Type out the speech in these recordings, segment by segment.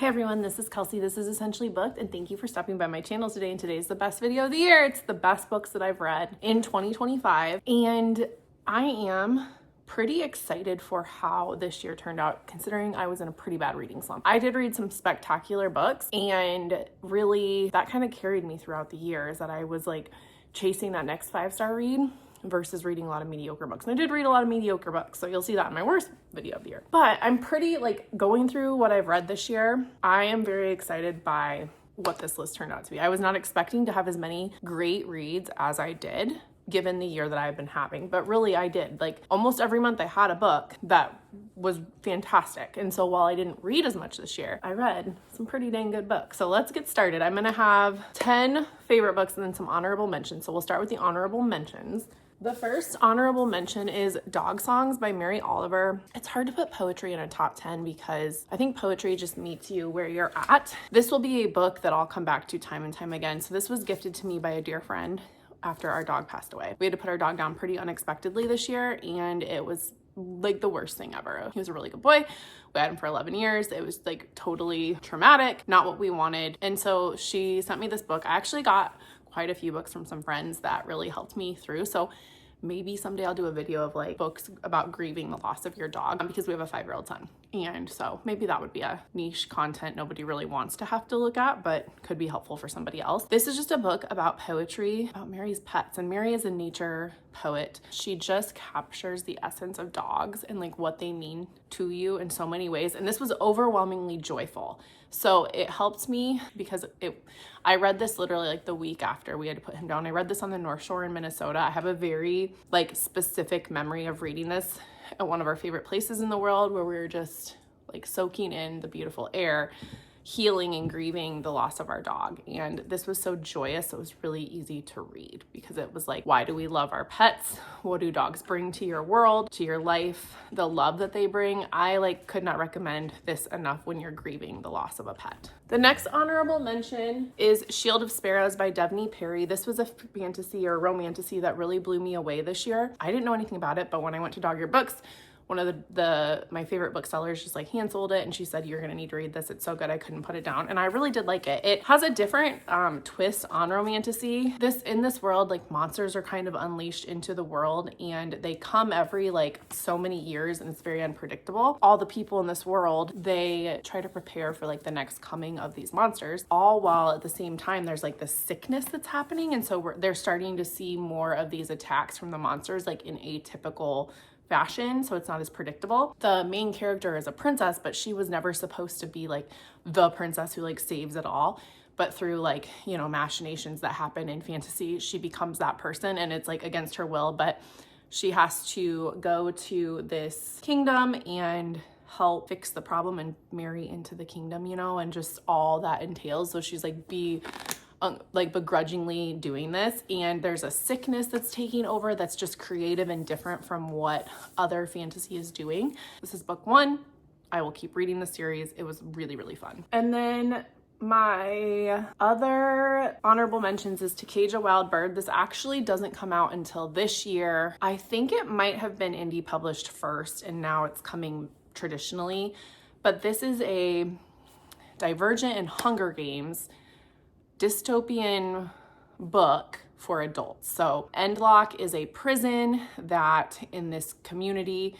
Hey everyone, this is Kelsey. This is Essentially Booked, and thank you for stopping by my channel today. And today is the best video of the year. It's the best books that I've read in 2025. And I am pretty excited for how this year turned out, considering I was in a pretty bad reading slump. I did read some spectacular books, and really that kind of carried me throughout the year, is that I was like chasing that next 5-star read versus reading a lot of mediocre books. And I did read a lot of mediocre books, so you'll see that in my worst video of the year. But I'm pretty, like, going through what I've read this year, I am very excited by what this list turned out to be. I was not expecting to have as many great reads as I did, given the year that I've been having, but really I did. Like, almost every month I had a book that was fantastic. And so while I didn't read as much this year, I read some pretty dang good books. So let's get started. I'm gonna have 10 favorite books and then some honorable mentions. So we'll start with the honorable mentions. The first honorable mention is Dog Songs by Mary Oliver. It's hard to put poetry in a top 10 because I think poetry just meets you where you're at. This will be a book that I'll come back to time and time again. So this was gifted to me by a dear friend after our dog passed away. We had to put our dog down pretty unexpectedly this year, and it was like the worst thing ever. He was a really good boy. We had him for 11 years. It was like totally traumatic, not what we wanted. And so she sent me this book. I actually got quite a few books from some friends that really helped me through. So maybe someday I'll do a video of like books about grieving the loss of your dog, because we have a 5-year-old son. And so maybe that would be a niche content nobody really wants to have to look at, but could be helpful for somebody else. This is just a book about poetry, about Mary's pets. And Mary is a nature poet. She just captures the essence of dogs and like what they mean to you in so many ways. And this was overwhelmingly joyful. So it helped me because I read this literally like the week after we had to put him down. I read this on the North Shore in Minnesota. I have a very like specific memory of reading this at one of our favorite places in the world, where we were just like soaking in the beautiful air, healing and grieving the loss of our dog. And this was so joyous. It was really easy to read because it was like, why do we love our pets? What do dogs bring to your world, to your life? The love that they bring. I like could not recommend this enough when you're grieving the loss of a pet. The next honorable mention is Shield of Sparrows by Devney Perry. This was a fantasy or romantasy that really blew me away this year. I didn't know anything about it, but when I went to Dog Ear Books, one of my favorite booksellers just like hand sold it, and she said, you're gonna need to read this. It's so good. I couldn't put it down. And I really did like it. It has a different twist on romantasy. In this world, like monsters are kind of unleashed into the world, and they come every like so many years, and it's very unpredictable. All the people in this world, they try to prepare for like the next coming of these monsters, all while at the same time there's like this sickness that's happening. And so they're starting to see more of these attacks from the monsters like in atypical fashion, so it's not as predictable. The main character is a princess, but she was never supposed to be like the princess who like saves it all. But through like, you know, machinations that happen in fantasy, she becomes that person, and it's like against her will, but she has to go to this kingdom and help fix the problem and marry into the kingdom, you know, and just all that entails. So she's like begrudgingly doing this, and there's a sickness that's taking over that's just creative and different from what other fantasy is doing. This is book 1. I will keep reading the series. It was really, really fun. And then my other honorable mentions is To Cage a Wild Bird. This actually doesn't come out until this year. I think it might have been indie published first, and now it's coming traditionally, but this is a Divergent and Hunger Games dystopian book for adults. So Endlock is a prison that in this community,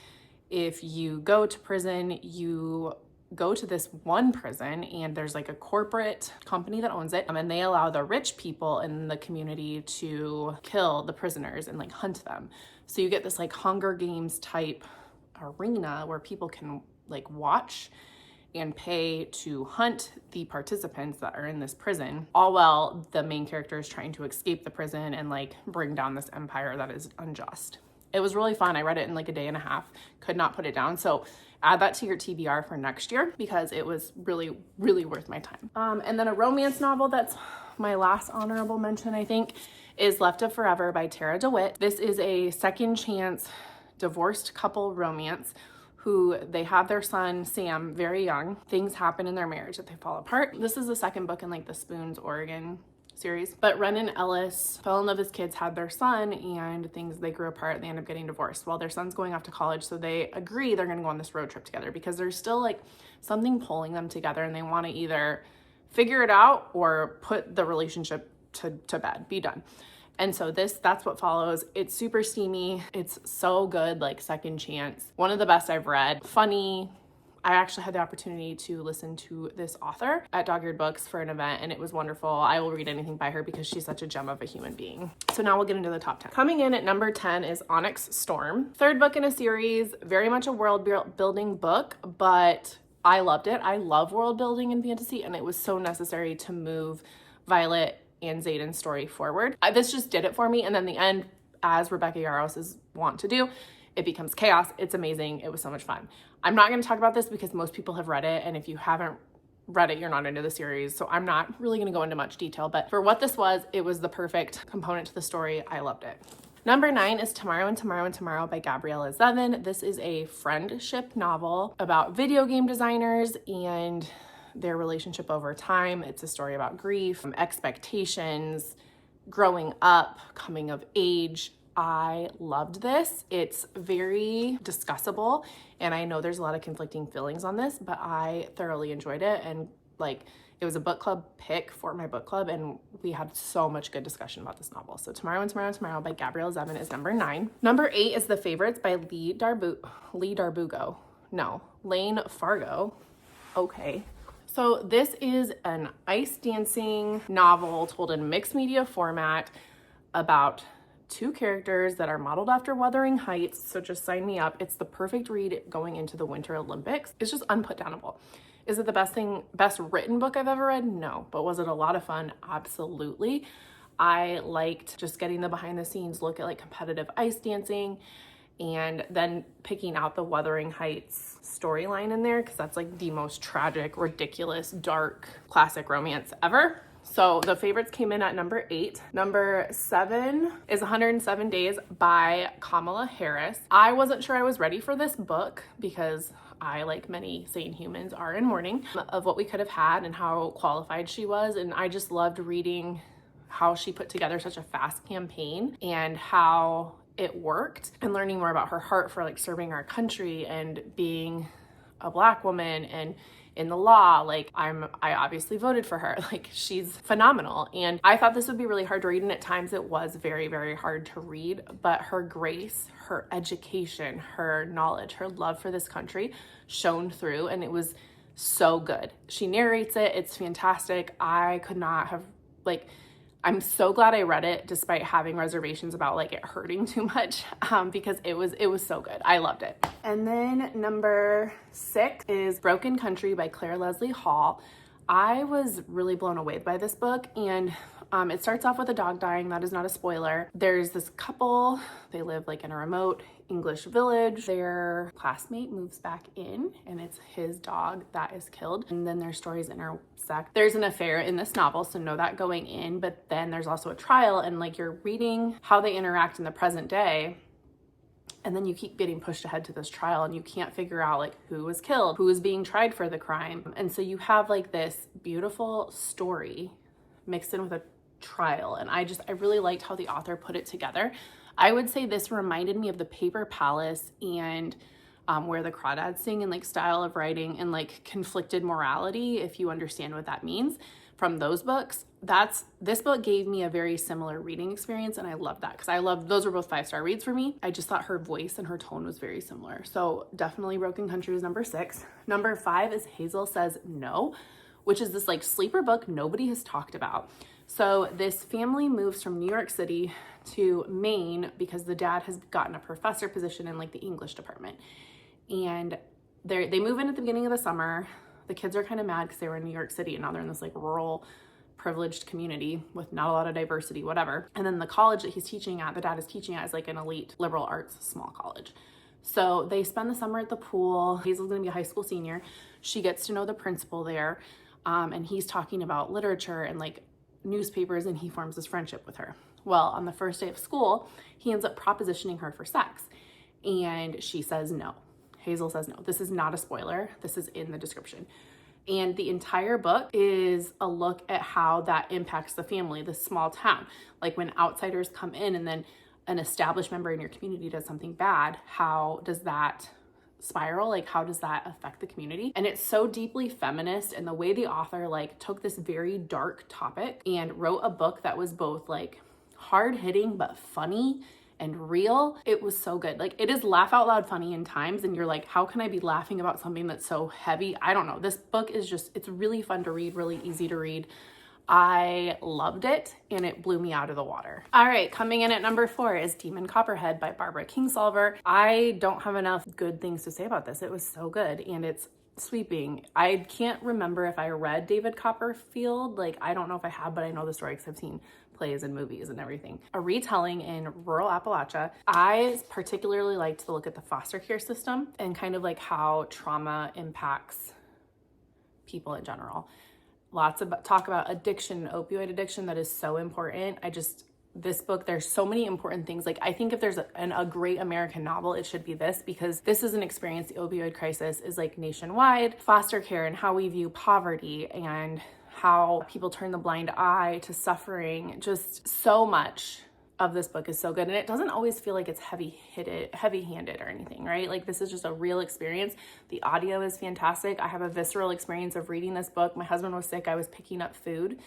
if you go to prison, you go to this one prison, and there's like a corporate company that owns it, and they allow the rich people in the community to kill the prisoners and like hunt them. So you get this like Hunger Games type arena where people can like watch and pay to hunt the participants that are in this prison, all while the main character is trying to escape the prison and like bring down this empire that is unjust. It was really fun. I read it in like a day and a half, could not put it down. So add that to your TBR for next year, because it was really, really worth my time. And then a romance novel that's my last honorable mention, I think, is Left of Forever by Tara DeWitt. This is a second chance divorced couple romance who they have their son, Sam, very young. Things happen in their marriage that they fall apart. This is the second book in like the Spoons Oregon series. But Ren and Ellis fell in love as kids, had their son, and they grew apart. They end up getting divorced. Well, their son's going off to college, so they agree they're going to go on this road trip together because there's still like something pulling them together, and they want to either figure it out or put the relationship to bed, be done. And so that's what follows. It's super steamy. It's so good, like second chance. One of the best I've read. Funny. I actually had the opportunity to listen to this author at Dog-Eared Books for an event, and it was wonderful. I will read anything by her because she's such a gem of a human being. So now we'll get into the top 10. Coming in at number 10 is Onyx Storm. Third book in a series, very much a world building book, but I loved it. I love world building in fantasy, and it was so necessary to move Violet and Xaden's story forward. This just did it for me. And then the end, as Rebecca Yarros is wont to do, it becomes chaos. It's amazing. It was so much fun. I'm not going to talk about this because most people have read it. And if you haven't read it, you're not into the series. So I'm not really going to go into much detail. But for what this was, it was the perfect component to the story. I loved it. Number 9 is Tomorrow and Tomorrow and Tomorrow by Gabriella Zevin. This is a friendship novel about video game designers and their relationship over time. It's a story about grief, expectations, growing up, coming of age. I loved this. It's very discussable, and I know there's a lot of conflicting feelings on this, but I thoroughly enjoyed it, and like it was a book club pick for my book club, and we had so much good discussion about this novel. So Tomorrow and Tomorrow and Tomorrow by Gabrielle Zevin is number 9. Number 8 is The Favorites by Lane Fargo. Okay. So this is an ice dancing novel told in mixed media format about 2 characters that are modeled after Wuthering Heights. So just sign me up. It's the perfect read going into the Winter Olympics. It's just unputdownable. Is it the best written book I've ever read? No. But was it a lot of fun? Absolutely. I liked just getting the behind the scenes look at like competitive ice dancing, and then picking out the Wuthering Heights storyline in there because that's like the most tragic, ridiculous, dark, classic romance ever. So The Favorites came in at number 8. Number 7 is 107 Days by Kamala Harris. I wasn't sure I was ready for this book because I, like many sane humans, are in mourning of what we could have had and how qualified she was. And I just loved reading how she put together such a fast campaign and how it worked, and learning more about her heart for like serving our country and being a Black woman and in the law. Like I obviously voted for her. Like she's phenomenal. And I thought this would be really hard to read, and at times it was very, very hard to read, but her grace, her education, her knowledge, her love for this country shone through, and it was so good. She narrates it. It's fantastic. I could not have I'm so glad I read it despite having reservations about like it hurting too much because it was so good. I loved it. And then number 6 is Broken Country by Claire Leslie Hall. I was really blown away by this book, and it starts off with a dog dying. That is not a spoiler. There's this couple, they live like in a remote English village. Their classmate moves back in, and it's his dog that is killed. And then their stories intersect. There's an affair in this novel, so know that going in, but then there's also a trial, and like you're reading how they interact in the present day. And then you keep getting pushed ahead to this trial, and you can't figure out like who was killed, who is being tried for the crime. And so you have like this beautiful story mixed in with a trial. And I really liked how the author put it together. I would say this reminded me of The Paper Palace and Where the Crawdads Sing, and like style of writing and like conflicted morality, if you understand what that means from those books. This book gave me a very similar reading experience, and I love that because those were both 5-star reads for me. I just thought her voice and her tone was very similar. So definitely Broken Country is number 6. Number 5 is Hazel Says No, which is this like sleeper book nobody has talked about. So this family moves from New York City to Maine because the dad has gotten a professor position in like the English department. And they move in at the beginning of the summer. The kids are kind of mad because they were in New York City and now they're in this like rural, privileged community with not a lot of diversity, whatever. And then the college that the dad is teaching at is like an elite liberal arts small college. So they spend the summer at the pool. Hazel's gonna be a high school senior. She gets to know the principal there, and he's talking about literature and like newspapers, and he forms this friendship with her. Well, on the first day of school, he ends up propositioning her for sex, and she says no. Hazel says no. This is not a spoiler. This is in the description. And the entire book is a look at how that impacts the family, the small town. Like when outsiders come in and then an established member in your community does something bad, how does that spiral? Like, how does that affect the community? And it's so deeply feminist, and the way the author like took this very dark topic and wrote a book that was both like hard hitting but funny and real. It was so good. Like, it is laugh out loud funny in times, and you're like, how can I be laughing about something that's so heavy? I don't know. This book is just, it's really fun to read, really easy to read. I loved it, and it blew me out of the water. All right, coming in at number 4 is Demon Copperhead by Barbara Kingsolver. I don't have enough good things to say about this. It was so good, and it's sweeping. I can't remember if I read David Copperfield. Like, I don't know if I have, but I know the story because I've seen plays and movies and everything. A retelling in rural Appalachia. I particularly liked to look at the foster care system and kind of like how trauma impacts people in general. Lots of talk about addiction, opioid addiction, that is so important. This book, there's so many important things. Like, I think if there's a great American novel, it should be this, because this is an experience. The opioid crisis is like nationwide. Foster care and how we view poverty and how people turn the blind eye to suffering. Just so much of this book is so good, and it doesn't always feel like it's heavy-handed or anything, right? Like, this is just a real experience. The audio is fantastic. I have a visceral experience of reading this book. My husband was sick. I was picking up food,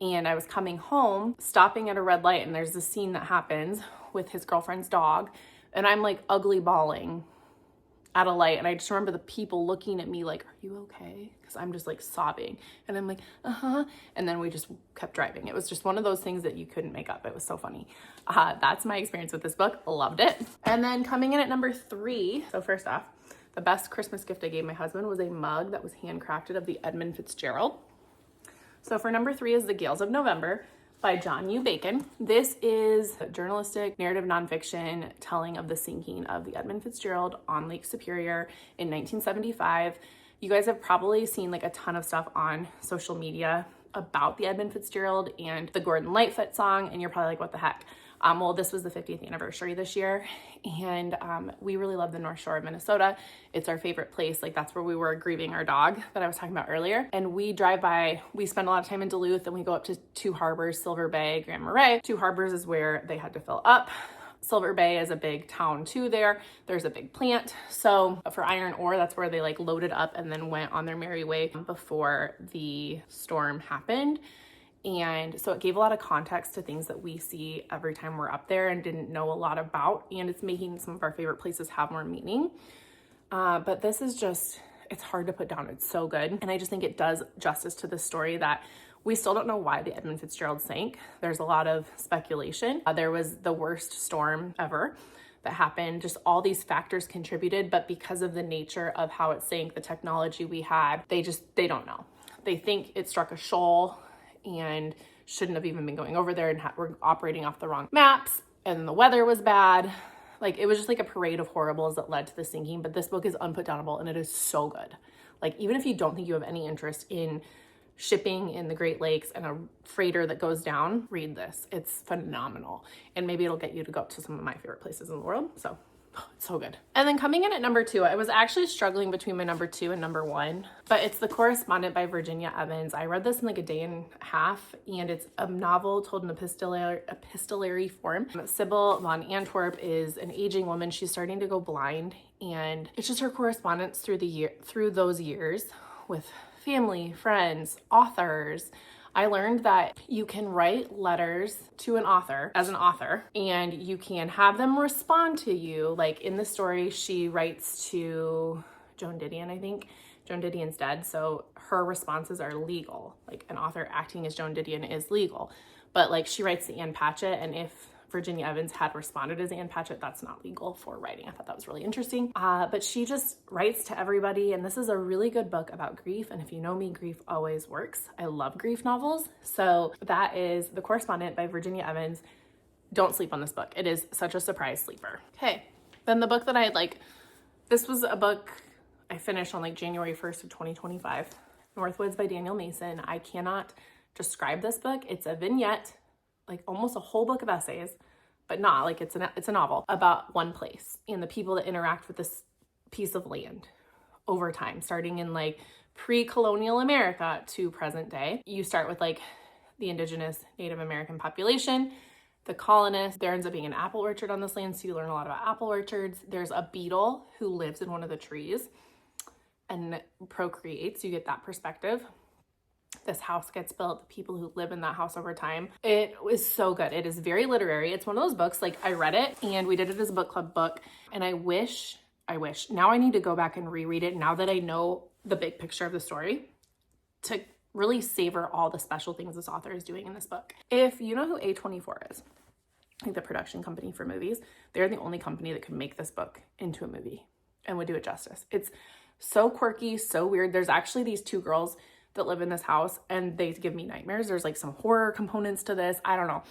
and I was coming home, stopping at a red light, and there's this scene that happens with his girlfriend's dog, and I'm like ugly bawling at a light, and I just remember the people looking at me like, are you okay? Because I'm just like sobbing, and I'm like, and then we just kept driving. It was just one of those things that you couldn't make up. It was so funny. That's my experience with this book. Loved it. And then coming in at number 3, so first off, the best Christmas gift I gave my husband was a mug that was handcrafted of the Edmund Fitzgerald. So for number 3 is The Gales of November by John U. Bacon. This is a journalistic narrative nonfiction telling of the sinking of the Edmund Fitzgerald on Lake Superior in 1975. You guys have probably seen like a ton of stuff on social media about the Edmund Fitzgerald and the Gordon Lightfoot song, and you're probably like, what the heck? Well, this was the 50th anniversary this year, and we really love the North Shore of Minnesota. It's our favorite place. Like, that's where we were grieving our dog that I was talking about earlier. And we drive by, we spend a lot of time in Duluth, and we go up to Two Harbors, Silver Bay, Grand Marais. Two Harbors is where they had to fill up. Silver Bay is a big town too there. There's a big plant. So for iron ore, that's where they like loaded up and then went on their merry way before the storm happened. And so it gave a lot of context to things that we see every time we're up there and didn't know a lot about. And it's making some of our favorite places have more meaning. But this is just, it's hard to put down. It's so good. And I just think it does justice to the story that we still don't know why the Edmund Fitzgerald sank. There's a lot of speculation. There was the worst storm ever that happened. Just all these factors contributed, but because of the nature of how it sank, the technology we had, they don't know. They think it struck a shoal and shouldn't have even been going over there, and we're operating off the wrong maps, and the weather was bad. Like, it was just like a parade of horribles that led to the sinking. But this book is unputdownable, and it is so good. Like, even if you don't think you have any interest in shipping in the Great Lakes and a freighter that goes down, read this. It's phenomenal. And maybe it'll get you to go up to some of my favorite places in the world. So it's so good. And then coming in at number 2, I was actually struggling between my number 2 and number 1, but it's The Correspondent by Virginia Evans. I read this in like a day and a half, and it's a novel told in epistolary form. Sybil von Antwerp is an aging woman. She's starting to go blind, and it's just her correspondence through those years with family, friends, authors. I learned that you can write letters to an author as an author, and you can have them respond to you. Like in the story, she writes to Joan Didion, I think. Joan Didion's dead, so her responses are legal. Like, an author acting as Joan Didion is legal. But like, she writes to Anne Patchett, and if Virginia Evans had responded as Anne Patchett, that's not legal for writing. I thought that was really interesting. But she just writes to everybody, and this is a really good book about grief. And if you know me, grief always works. I love grief novels. So that is The Correspondent by Virginia Evans. Don't sleep on this book. It is such a surprise sleeper. Okay, then the book that I had this was a book I finished on like January 1st of 2025. Northwoods by Daniel Mason. I cannot describe this book. It's a vignette, like almost a whole book of essays, but not like it's a novel about one place and the people that interact with this piece of land over time, starting in like pre-colonial America to present day. You start with like the indigenous Native American population, the colonists. There ends up being an apple orchard on this land, so you learn a lot about apple orchards. There's a beetle who lives in one of the trees and procreates. You get that perspective. This house gets built, the people who live in that house over time. It was so good. It is very literary. It's one of those books, like I read it and we did it as a book club book, and I wish, now I need to go back and reread it now that I know the big picture of the story, to really savor all the special things this author is doing in this book. If you know who A24 is, like the production company for movies, they're the only company that could make this book into a movie and would do it justice. It's so quirky, so weird. There's actually these two girls that live in this house and they give me nightmares. There's like some horror components to this. I don't know.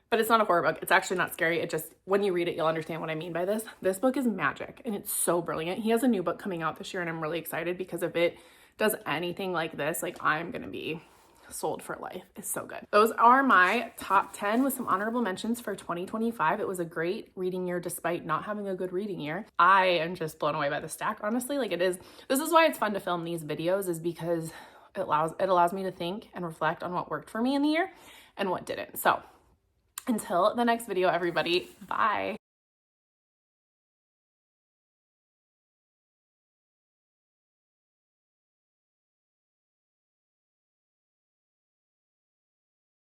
But it's not a horror book. It's actually not scary. It just, when you read it, you'll understand what I mean by this. This book is magic and it's so brilliant. He has a new book coming out this year and I'm really excited because if it does anything like this, like I'm going to be sold for life. It's so good. Those are my top 10 with some honorable mentions for 2025. It was a great reading year despite not having a good reading year. I am just blown away by the stack, honestly. Like it is, this is why it's fun to film these videos, is because it allows me to think and reflect on what worked for me in the year and what didn't. So until the next video, everybody, bye.